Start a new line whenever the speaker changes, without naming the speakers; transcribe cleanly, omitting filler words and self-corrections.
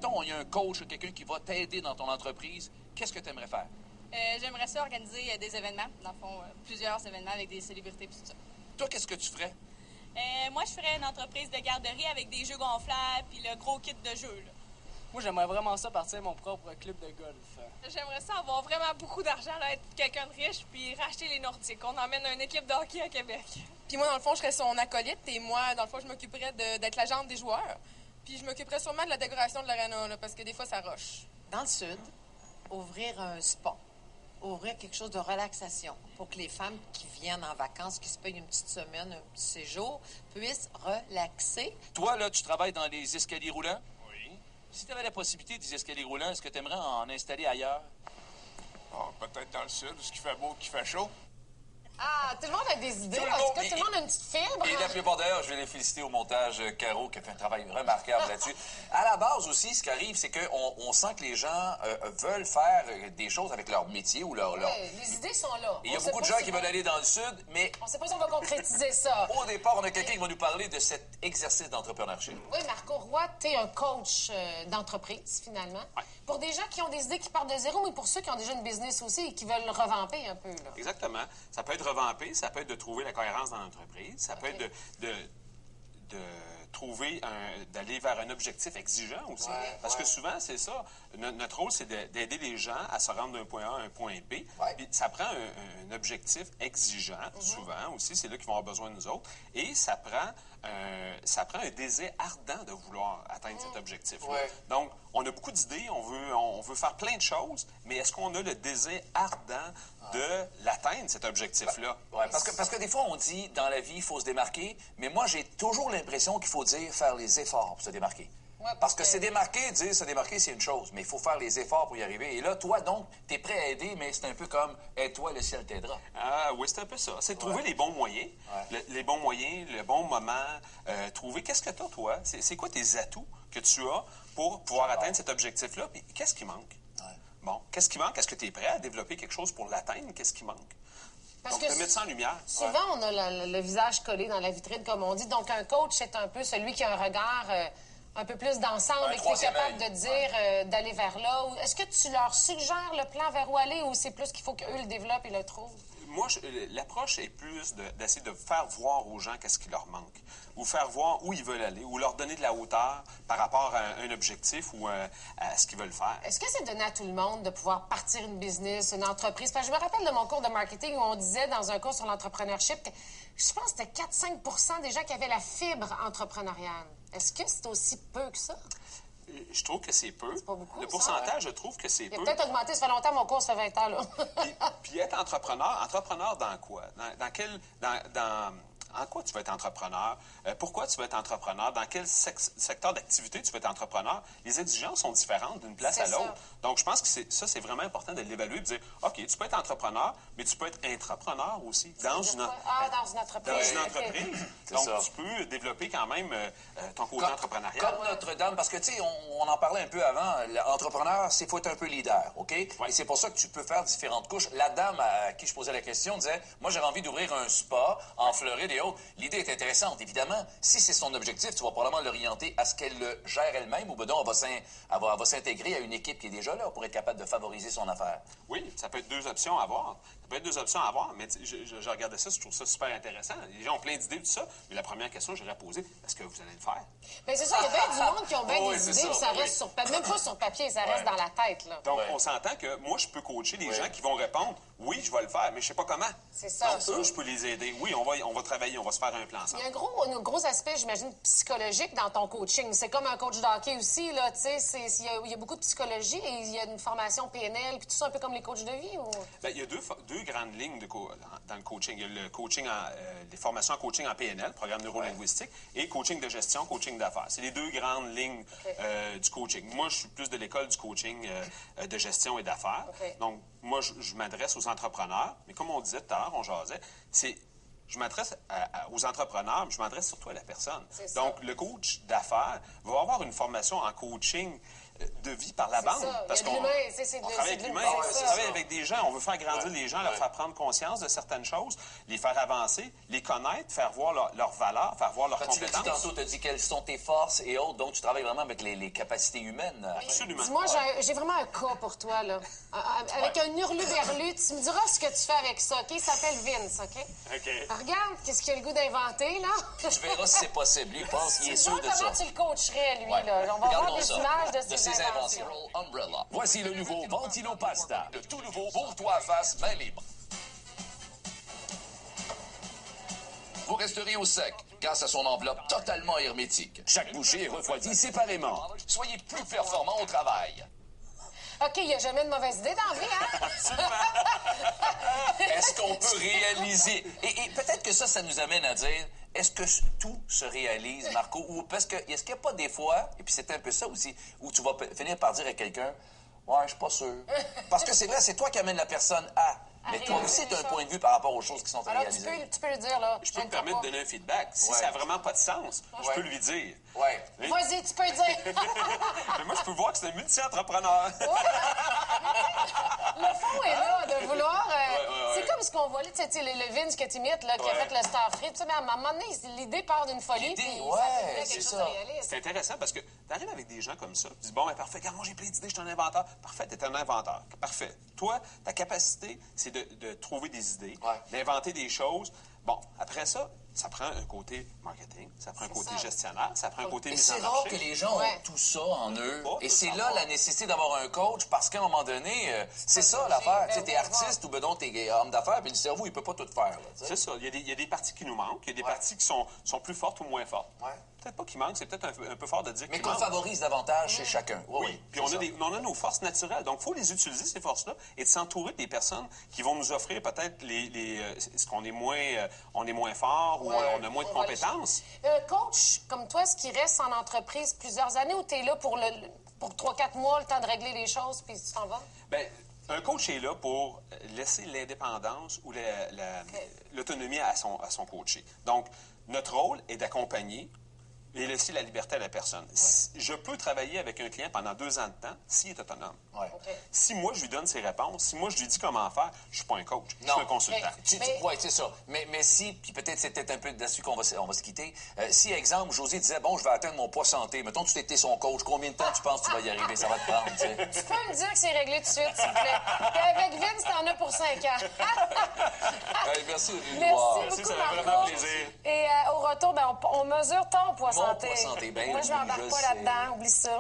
mettons, il y a un coach, quelqu'un qui va t'aider dans ton entreprise, qu'est-ce que tu aimerais faire?
J'aimerais ça organiser des événements, dans le fond, plusieurs événements avec des célébrités et tout ça.
Toi, qu'est-ce que tu ferais?
Moi, je ferais une entreprise de garderie avec des jeux gonflables puis le gros kit de jeux, là.
Moi, j'aimerais vraiment ça partir mon propre club de golf.
J'aimerais ça avoir vraiment beaucoup d'argent, là, être quelqu'un de riche, puis racheter les Nordiques. On emmène une équipe de hockey à Québec.
Puis moi, dans le fond, je serais son acolyte et moi, dans le fond, je m'occuperais d'être l'agente des joueurs. Puis je m'occuperais sûrement de la décoration de l'aréna, là, parce que des fois, ça roche.
Dans le Sud, ouvrir un spa, ouvrir quelque chose de relaxation pour que les femmes qui viennent en vacances, qui se payent une petite semaine, un petit séjour, puissent relaxer.
Toi, là, tu travailles dans les escaliers roulants? Oui. Si tu avais la possibilité des escaliers roulants, est-ce que tu aimerais en installer ailleurs?
Ah, peut-être dans le Sud, où il fait beau, qu'il fait chaud.
Ah, tout le monde a des idées.
Tout le
En tout
monde-
cas, tout le monde a une petite fibre.
Et la plupart d'ailleurs, je vais les féliciter au montage Caro, qui a fait un travail remarquable là-dessus. À la base aussi, ce qui arrive, c'est qu'on sent que les gens veulent faire des choses avec leur métier ou leur...
Oui, les idées sont là.
Il y a
On sait
beaucoup de
pas
gens
si
qui
on-
veulent aller dans le Sud, mais
On ne sait pas si on va concrétiser ça.
au départ, on a quelqu'un qui va nous parler de cet exercice d'entrepreneurship.
Oui, Marco Roy, tu es un coach d'entreprise, finalement.
Ouais.
Pour des gens qui ont des idées qui partent de zéro, mais pour ceux qui ont déjà une business aussi et qui veulent revamper un peu. Là.
Exactement. Ça peut être revampé, ça peut être de trouver la cohérence dans l'entreprise, ça peut être de trouver d'aller vers un objectif exigeant aussi. Parce que souvent, c'est ça. Notre rôle, c'est d'aider les gens à se rendre d'un point A à un point B. Puis ça prend un objectif exigeant, souvent aussi. C'est là qu'ils vont avoir besoin de nous autres. Et ça prend un désir ardent de vouloir atteindre cet objectif-là. Donc, on a beaucoup d'idées, on veut faire plein de choses, mais est-ce qu'on a le désir ardent de l'atteindre, cet objectif-là?
Ouais, parce que des fois, on dit, dans la vie, il faut se démarquer, mais moi, j'ai toujours l'impression qu'il faut dire faire les efforts pour se démarquer.
Ouais,
Parce que se démarquer, se démarquer, c'est une chose, mais il faut faire les efforts pour y arriver. Et là, toi, donc, tu es prêt à aider, mais c'est un peu comme « aide-toi, le ciel t'aidera ».
Ah oui, c'est un peu ça. C'est de trouver les bons moyens, les bons moyens, le bon moment, trouver qu'est-ce que tu as, toi? C'est quoi tes atouts que tu as pour pouvoir atteindre cet objectif-là? Puis qu'est-ce qui manque? Bon, qu'est-ce qui manque? Est-ce que tu es prêt à développer quelque chose pour l'atteindre? Qu'est-ce qui manque?
Parce
Donc,
que
de mettre ça en lumière.
Souvent, on a le visage collé dans la vitrine, comme on dit. Donc, un coach, c'est un peu celui qui a un regard un peu plus d'ensemble et qui est capable de dire d'aller vers là. Est-ce que tu leur suggères le plan vers où aller ou c'est plus qu'il faut qu'eux le développent et le trouvent?
Moi, l'approche est plus d'essayer de faire voir aux gens qu'est-ce qui leur manque, ou faire voir où ils veulent aller, ou leur donner de la hauteur par rapport à un objectif ou à ce qu'ils veulent faire.
Est-ce que c'est donné à tout le monde de pouvoir partir une business, une entreprise? Parce que je me rappelle de mon cours de marketing où on disait dans un cours sur l'entrepreneurship que je pense que c'était 4-5 % des gens qui avaient la fibre entrepreneuriale. Est-ce que c'est aussi peu que ça?
Je trouve que c'est peu.
C'est pas beaucoup,
le
ça,
pourcentage, je trouve que c'est
Il a
peu.
peut-être augmenté, ça fait longtemps, mon cours, ça fait 20 ans, là.
Puis être entrepreneur dans quoi? En quoi tu vas être entrepreneur? Pourquoi tu vas être entrepreneur? Dans quel secteur d'activité tu vas être entrepreneur? Les exigences sont différentes d'une place à l'autre. Donc, je pense que c'est vraiment important de l'évaluer et de dire, OK, tu peux être entrepreneur, mais tu peux être intrapreneur aussi dans une entreprise. Dans une entreprise. Donc, tu peux développer quand même ton côté entrepreneurial.
Comme Notre-Dame, parce que, tu sais, on en parlait un peu avant, l'entrepreneur, c'est faut être un peu leader, OK? Et c'est pour ça que tu peux faire différentes couches. La dame à qui je posais la question disait, moi, j'aurais envie d'ouvrir un spa en Floride et autres. L'idée est intéressante, évidemment. Si c'est son objectif, tu vas probablement l'orienter à ce qu'elle le gère elle-même ou ben non, elle va s'intégrer à une équipe qui est déjà là pour être capable de favoriser son affaire.
Oui, ça peut être deux options à avoir. Ça peut être deux options à avoir, mais je regardais ça, je trouve ça super intéressant. Les gens ont plein d'idées, tout ça, mais la première question que j'aurais posée, est-ce que vous allez le faire?
Bien, c'est ça, il y a bien du monde qui ont bien des idées, ça reste sur papier, même pas sur papier, ça reste dans la tête, là.
Donc, on s'entend que moi, je peux coacher les gens qui vont répondre, oui, je vais le faire, mais je sais pas comment.
C'est ça.
Donc, eux, je peux les aider. Oui, on va travailler, on va se faire un plan ensemble.
Il y a un gros aspect, j'imagine, psychologique dans ton coaching. C'est comme un coach de hockey aussi, là, tu sais, il y a beaucoup de psychologie et il y a une formation PNL, puis tout ça, un peu comme les coachs de vie, ou...
Bien, il y a deux grandes lignes dans le coaching. Il y a le coaching les formations en coaching en PNL, programme neurolinguistique, et coaching de gestion, coaching d'affaires. C'est les deux grandes lignes du coaching. Moi, je suis plus de l'école du coaching de gestion et d'affaires. Donc, moi, je m'adresse aux entrepreneurs, mais comme on disait tout à l'heure, on jasait, je m'adresse aux entrepreneurs, mais je m'adresse surtout à la personne. Donc, le coach d'affaires va avoir une formation en coaching de vie par la
C'est
bande.
ça.
Parce
Il y a de
qu'on
l'humain, c'est
on
de-
travaille
c'est
avec
de
l'humain,
l'humain,
on
c'est ça.
travaille avec des gens, on veut faire grandir les gens, leur faire prendre conscience de certaines choses, les faire avancer, les connaître, faire voir leur valeur, faire voir leurs
Quand tu l'as
compétences.
dit tantôt, tu as dit quelles sont tes forces et autres, donc tu travailles vraiment avec les capacités humaines.
Absolument.
Dis-moi, j'ai vraiment un cas pour toi, là. Avec un hurluberlu, tu me diras ce que tu fais avec ça, OK? Il s'appelle Vince, OK?
OK.
Regarde, qu'est-ce qu'il a le goût d'inventer, là?
Tu verras si c'est possible. Lui, il pense qu'il est sûr de ça.
Comment tu le coacherais, lui,
Ouais.
là? On va
Regardons
voir des
ça.
images de
de
ses
ses
inventions.
inventions. Umbrella. Voici le nouveau Ventilo Pasta. Le tout nouveau bourre-toi à face main libre. Vous resterez au sec grâce à son enveloppe totalement hermétique. Chaque bouchée est refroidie séparément. Soyez plus performant au travail.
OK, il n'y a jamais de mauvaise idée dans la vie, hein?
Est-ce qu'on peut réaliser? Et peut-être que ça nous amène à dire, est-ce que tout se réalise, Marco? Ou parce que, est-ce qu'il n'y a pas des fois, et puis c'est un peu ça aussi, où tu vas finir par dire à quelqu'un, ouais, je suis pas sûr. Parce que c'est vrai, c'est toi qui amène la personne à. Mais toi aussi, tu as un point de vue par rapport aux choses qui sont
Alors,
réalisées.
tu peux le dire, là.
Je peux me permettre de donner un feedback. Si
Ouais.
ça n'a vraiment pas de sens, je peux lui dire.
Ouais.
Oui.
Vas-y, tu peux le dire.
Mais moi, je peux voir que c'est un multi-entrepreneur.
Le fond est là, de vouloir...
ouais.
C'est comme ce qu'on voit là, tu sais, le Vince que tu imites, là, qui a
Ouais.
fait le Starfree. Tu sais, mais à un moment donné, l'idée part d'une folie,
L'idée,
puis
ouais,
ça devient
c'est
quelque chose
ça.
de réaliste.
C'est intéressant parce que tu arrives avec des gens comme ça, tu dis, bon, ben parfait, regarde, moi j'ai plein d'idées, je suis un inventeur. Parfait, tu es un inventeur. Parfait. Toi, ta capacité, c'est de trouver des idées,
Ouais.
d'inventer des choses. Bon, après ça, ça prend un côté marketing, ça prend un côté
ça.
gestionnaire, ça prend un côté
Et
mise en
c'est
marché.
rare que les gens
Ouais.
ont tout ça en eux.
Pas
Et
tout
c'est là
savoir.
la nécessité d'avoir un coach parce qu'à un moment donné, c'est ça
pas
l'affaire.
obligé.
Tu sais, t'es artiste ou ben donc t'es homme d'affaires, puis le cerveau, il peut pas tout faire. Là, tu sais.
C'est ça. Il y a des parties qui nous manquent, il y a des
Ouais.
parties qui sont plus fortes ou moins fortes.
Ouais.
Peut-être pas qui manquent, c'est peut-être un peu fort de dire
Mais
qu'il
qu'on
manque.
favorise davantage chez chacun.
Oui, puis
c'est ça.
on a nos forces naturelles. Donc, il faut les utiliser, ces forces-là, et de s'entourer des personnes qui vont nous offrir peut-être ce qu'on est on est moins fort ou
Ouais.
on a moins de
On va aller
compétences.
Un coach comme toi, est-ce qu'il reste en entreprise plusieurs années ou tu es là pour 3-4 mois, le temps de régler les choses, puis tu t'en vas?
Bien, un coach est là pour laisser l'indépendance ou l'autonomie à son coaché. Donc, notre rôle est d'accompagner et laisser la liberté à la personne. Je peux travailler avec un client pendant 2 ans de temps s'il est autonome.
Ouais.
Si moi, je lui donne ses réponses, si moi, je lui dis comment faire, je suis pas un coach, je suis un consultant.
Oui, c'est ça. Mais si, puis peut-être c'est peut-être un peu là-dessus qu'on va se quitter. Si, exemple, José disait, bon, je vais atteindre mon poids santé, mettons, tu étais son coach, combien de temps tu penses que tu vas y arriver? Ça va te prendre, tu sais.
Tu peux me dire que c'est réglé tout de suite, s'il vous plaît. Puis avec Vince, t'en as pour 5 ans.
Hey, merci de nous
Merci
voir.
beaucoup,
ça fait vraiment
Marco.
plaisir.
Et au retour, ben, on mesure ton poids
Mon
santé.
poids santé, ben
Moi,
oui,
je m'embarque
je
pas
sais.
là-dedans, oublie ça.